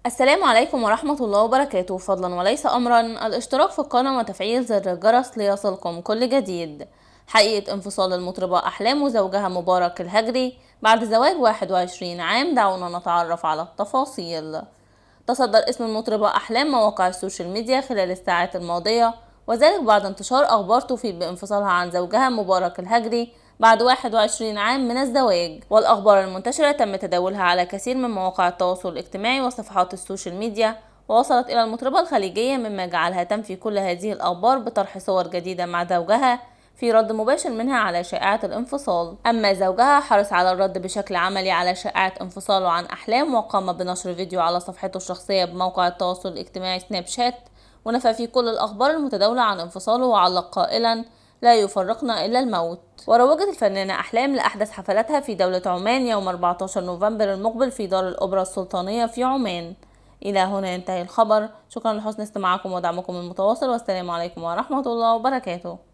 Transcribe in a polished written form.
السلام عليكم ورحمة الله وبركاته. فضلا وليس أمرا، الاشتراك في القناة وتفعيل زر الجرس ليصلكم كل جديد. حقيقة انفصال المطربة أحلام وزوجها مبارك الهجري بعد زواج 21 عام، دعونا نتعرف على التفاصيل. تصدر اسم المطربة أحلام مواقع السوشيال ميديا خلال الساعات الماضية، وذلك بعد انتشار أخبار تفيد بانفصالها عن زوجها مبارك الهجري بعد 21 عام من الزواج. والأخبار المنتشرة تم تداولها على كثير من مواقع التواصل الاجتماعي وصفحات السوشيال ميديا، ووصلت إلى المطربة الخليجية، مما جعلها تنفي كل هذه الأخبار بطرح صور جديدة مع زوجها في رد مباشر منها على شائعات الانفصال. أما زوجها حرص على الرد بشكل عملي على شائعة انفصاله عن أحلام، وقام بنشر فيديو على صفحته الشخصية بموقع التواصل الاجتماعي سناب شات، ونفى فيه كل الأخبار المتداولة عن انفصاله، وعلق قائلا: لا يفرقنا إلا الموت. وروجت الفنانة أحلام لأحدث حفلاتها في دولة عمان يوم 14 نوفمبر المقبل في دار الأوبرا السلطانية في عمان. إلى هنا ينتهي الخبر. شكرا لحسن استماعكم ودعمكم المتواصل، والسلام عليكم ورحمة الله وبركاته.